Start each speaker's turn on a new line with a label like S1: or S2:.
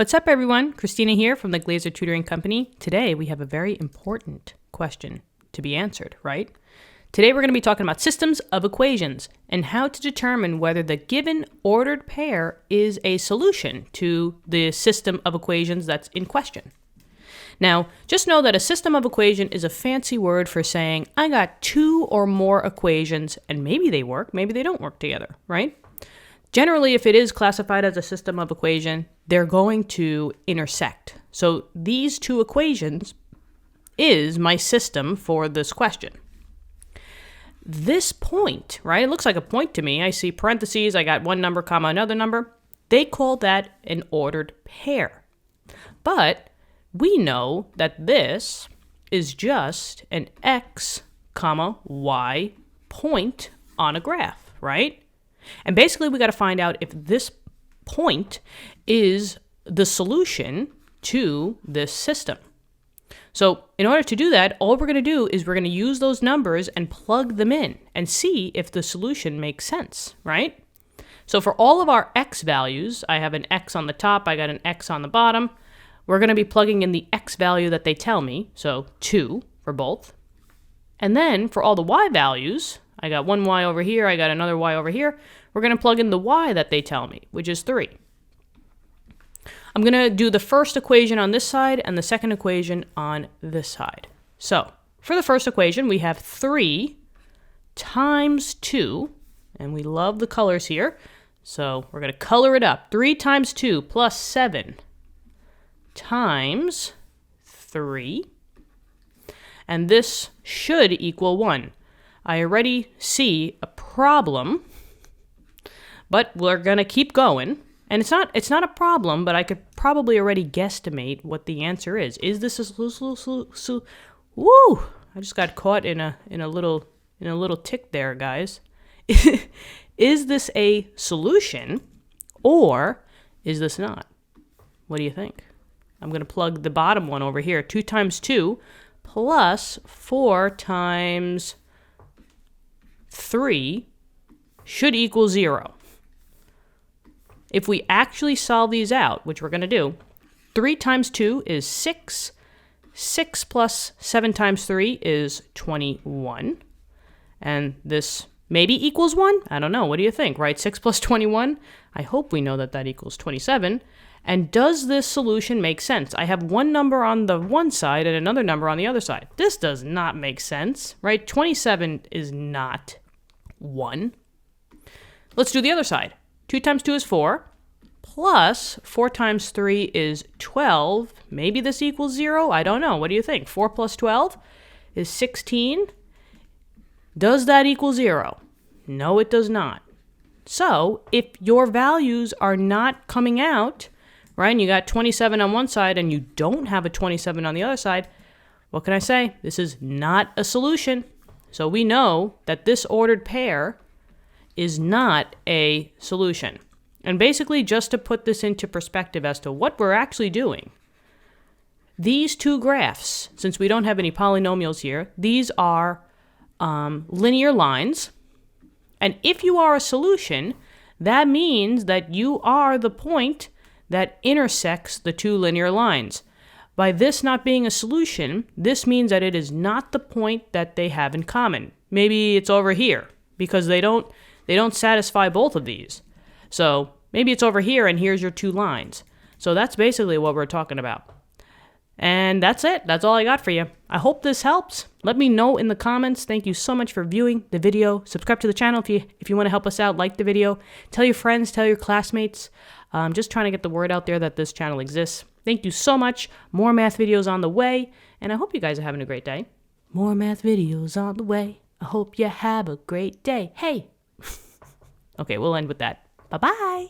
S1: What's up, everyone? Christina here from the Glaser Tutoring Company. Today, we have a very important question to be answered, right? Today, we're going to be talking about systems of equations and how to determine whether the given ordered pair is a solution to the system of equations that's in question. Now, just know that a system of equation is a fancy word for saying, I got two or more equations, and maybe they work, maybe they don't work together, right? Generally, if it is classified as a system of equation, they're going to intersect. So these two equations is my system for this question. This point, right? It looks like a point to me. I see parentheses, I got one number, comma, another number. They call that an ordered pair. But we know that this is just an x, comma, y point on a graph, right? And basically, we got to find out if this point is the solution to this system. So in order to do that, all we're going to do is we're going to use those numbers and plug them in and see if the solution makes sense, right? So for all of our x values, I have an x on the top, I got an x on the bottom. We're going to be plugging in the x value that they tell me, so 2 for both. And then for all the y values, I got one y over here, I got another y over here. We're going to plug in the y that they tell me, which is 3. I'm going to do the first equation on this side and the second equation on this side. So for the first equation, we have 3 times 2, and we love the colors here. So we're going to color it up. 3 times 2 plus 7 times 3. And this should equal 1. I already see a problem, but we're going to keep going. And it's not a problem, but I could probably already guesstimate what the answer is. Is this a woo! I just got caught in a little tick there, guys. Is this a solution or is this not? What do you think? I'm going to plug the bottom one over here. 2 times 2 plus 4 times 3 should equal 0. If we actually solve these out, which we're going to do, 3 times 2 is 6. 6 plus 7 times 3 is 21. And this maybe equals 1? I don't know. What do you think, right? 6 plus 21? I hope we know that that equals 27. And does this solution make sense? I have one number on the one side and another number on the other side. This does not make sense, right? 27 is not 1. Let's do the other side. 2 times 2 is 4, plus 4 times 3 is 12. Maybe this equals 0. I don't know. What do you think? 4 plus 12 is 16. Does that equal 0? No, it does not. So if your values are not coming out, right, and you got 27 on one side and you don't have a 27 on the other side, what can I say? This is not a solution. So we know that this ordered pair is not a solution. And basically, just to put this into perspective as to what we're actually doing, these two graphs, since we don't have any polynomials here, these are linear lines. And if you are a solution, that means that you are the point that intersects the two linear lines. By this not being a solution, this means that it is not the point that they have in common. Maybe it's over here, because they don't satisfy both of these. So maybe it's over here and here's your two lines. So that's basically what we're talking about. And that's it. That's all I got for you. I hope this helps. Let me know in the comments. Thank you so much for viewing the video. Subscribe to the channel if you want to help us out. Like the video. Tell your friends, tell your classmates. Just trying to get the word out there that this channel exists. Thank you so much. More math videos on the way. And I hope you guys are having a great day. More math videos on the way. I hope you have a great day. Hey! Okay, we'll end with that. Bye-bye.